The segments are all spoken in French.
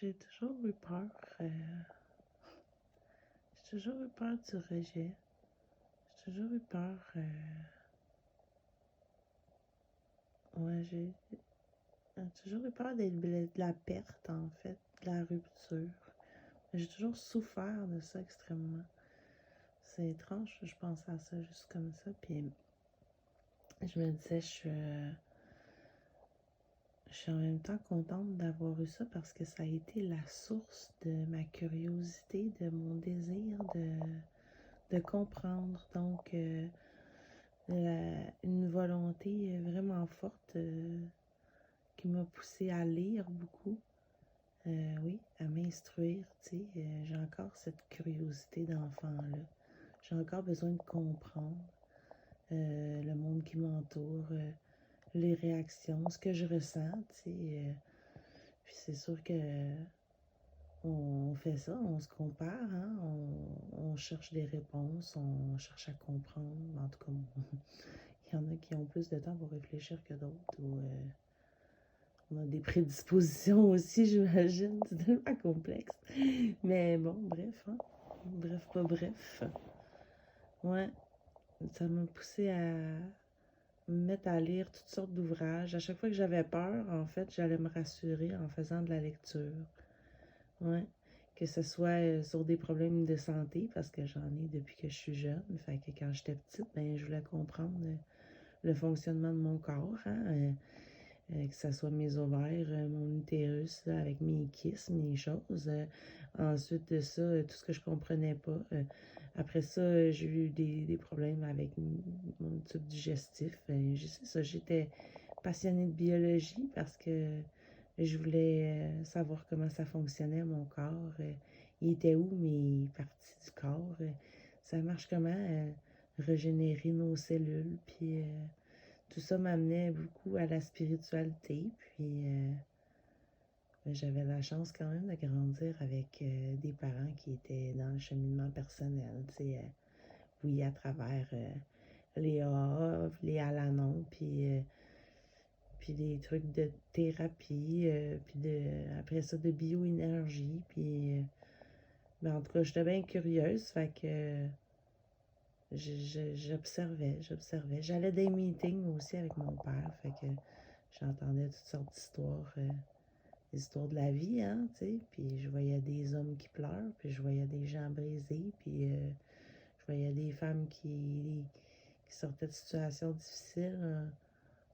J'ai toujours eu peur. J'ai toujours eu peur du rejet. J'ai toujours eu peur. Ouais, j'ai toujours eu peur de la perte, en fait, de la rupture. J'ai toujours souffert de ça extrêmement. C'est étrange, je pensais à ça juste comme ça. Puis je me disais, je suis en même temps contente d'avoir eu ça parce que ça a été la source de ma curiosité, de mon désir de comprendre. Donc, une volonté vraiment forte qui m'a poussée à lire beaucoup. Oui, à m'instruire, tu sais. J'ai encore cette curiosité d'enfant-là. J'ai encore besoin de comprendre le monde qui m'entoure, les réactions, ce que je ressens, tu sais. Puis c'est sûr que on fait ça, on se compare, hein, on cherche des réponses, on cherche à comprendre. En tout cas, il y en a qui ont plus de temps pour réfléchir que d'autres, ou on a des prédispositions aussi, j'imagine. C'est tellement complexe. Mais bon, bref, hein. Bref, pas bref. Ouais, ça m'a poussé à me mettre à lire toutes sortes d'ouvrages. À chaque fois que j'avais peur, en fait, j'allais me rassurer en faisant de la lecture. Ouais. Que ce soit sur des problèmes de santé, parce que j'en ai depuis que je suis jeune. Fait que quand j'étais petite, ben, je voulais comprendre le fonctionnement de mon corps, hein. Que ce soit mes ovaires, mon utérus, là, avec mes kisses, mes choses. Ensuite de ça, tout ce que je comprenais pas. Après ça, j'ai eu des problèmes avec mon tube digestif. Je sais ça, j'étais passionnée de biologie parce que je voulais savoir comment ça fonctionnait, mon corps. Il était où mes parties du corps? Ça marche comment? Régénérer nos cellules, puis tout ça m'amenait beaucoup à la spiritualité, puis j'avais la chance quand même de grandir avec des parents qui étaient dans le cheminement personnel, tu sais, oui, à travers les AA, les Al-Anon, puis des trucs de thérapie, puis après ça, de bioénergie, puis ben, en tout cas, j'étais bien curieuse, fait que j'observais. J'allais des meetings aussi avec mon père, fait que j'entendais toutes sortes d'histoires, des histoires de la vie, hein, tu sais. Puis je voyais des hommes qui pleurent, puis je voyais des gens brisés, puis je voyais des femmes qui sortaient de situations difficiles.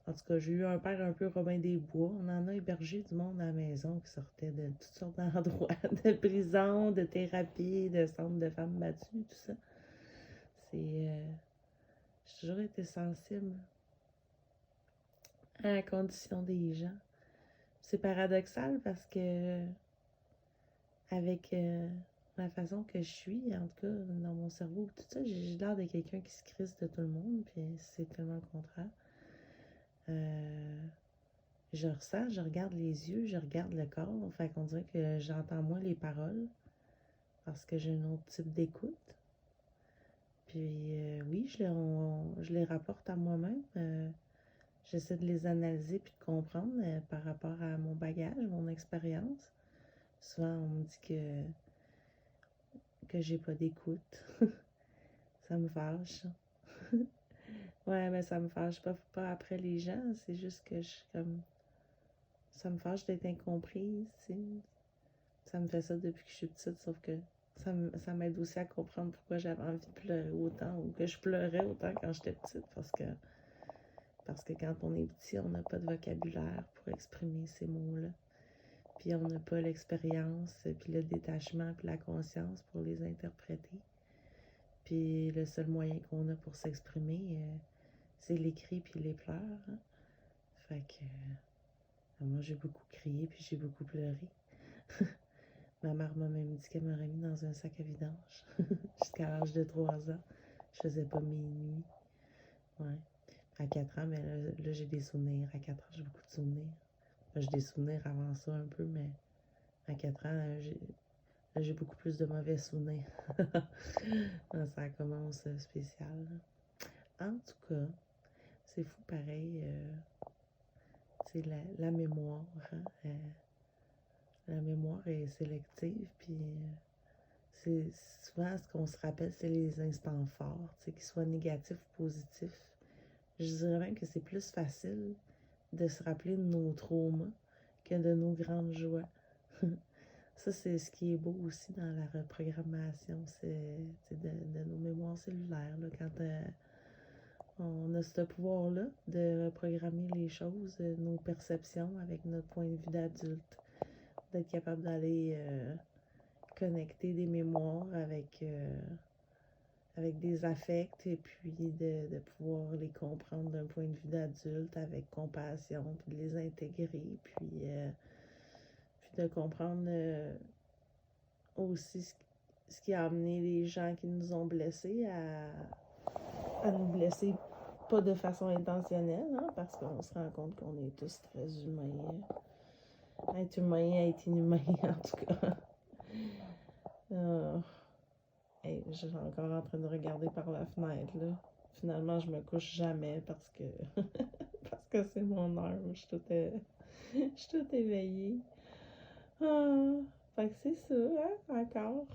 En tout cas, j'ai eu un père un peu Robin des Bois. On en a hébergé du monde à la maison qui sortait de toutes sortes d'endroits, de prison, de thérapie, de centres de femmes battues, tout ça. J'ai toujours été sensible à la condition des gens. C'est paradoxal parce que avec la façon que je suis, en tout cas dans mon cerveau, tout ça, j'ai l'air de quelqu'un qui se crisse de tout le monde, puis c'est tellement le contraire. Je ressens, je regarde les yeux, je regarde le corps, fait qu'on dirait que j'entends moins les paroles parce que j'ai un autre type d'écoute. Puis oui, je les rapporte à moi-même. J'essaie de les analyser puis de comprendre par rapport à mon bagage, mon expérience. Souvent, on me dit que j'ai pas d'écoute. Ça me fâche. Ouais, mais ça me fâche pas après les gens. C'est juste que je suis comme. Ça me fâche d'être incomprise, tu sais. Ça me fait ça depuis que je suis petite, sauf que ça m'aide aussi à comprendre pourquoi j'avais envie de pleurer autant ou que je pleurais autant quand j'étais petite. Parce que quand on est petit, on n'a pas de vocabulaire pour exprimer ces mots-là. Puis on n'a pas l'expérience, puis le détachement, puis la conscience pour les interpréter. Puis le seul moyen qu'on a pour s'exprimer, c'est l'écrit puis les pleurs, hein. Fait que moi j'ai beaucoup crié puis j'ai beaucoup pleuré. Ma mère m'a même dit qu'elle m'aurait mis dans un sac à vidange jusqu'à l'âge de 3 ans. Je faisais pas mes nuits. Ouais. À 4 ans, mais là j'ai des souvenirs. À 4 ans, j'ai beaucoup de souvenirs. J'ai des souvenirs avant ça un peu, mais à 4 ans, j'ai beaucoup plus de mauvais souvenirs. Ça commence spécial. En tout cas, c'est fou pareil. C'est la mémoire, hein? La mémoire est sélective, puis c'est souvent ce qu'on se rappelle, c'est les instants forts, qu'ils soient négatifs ou positifs. Je dirais même que c'est plus facile de se rappeler de nos traumas que de nos grandes joies. Ça, c'est ce qui est beau aussi dans la reprogrammation, c'est de nos mémoires cellulaires. Là, quand on a ce pouvoir-là de reprogrammer les choses, nos perceptions avec notre point de vue d'adulte, d'être capable d'aller connecter des mémoires avec des affects et puis de pouvoir les comprendre d'un point de vue d'adulte avec compassion, puis de les intégrer, puis de comprendre aussi ce qui a amené les gens qui nous ont blessés à nous blesser, pas de façon intentionnelle, hein, parce qu'on se rend compte qu'on est tous très humains. Être humain, être inhumain, en tout cas. Hey, je suis encore en train de regarder par la fenêtre, là. Finalement, je me couche jamais parce que parce que c'est mon heure. Je suis toute éveillée. Ah, fait que c'est ça, hein, encore.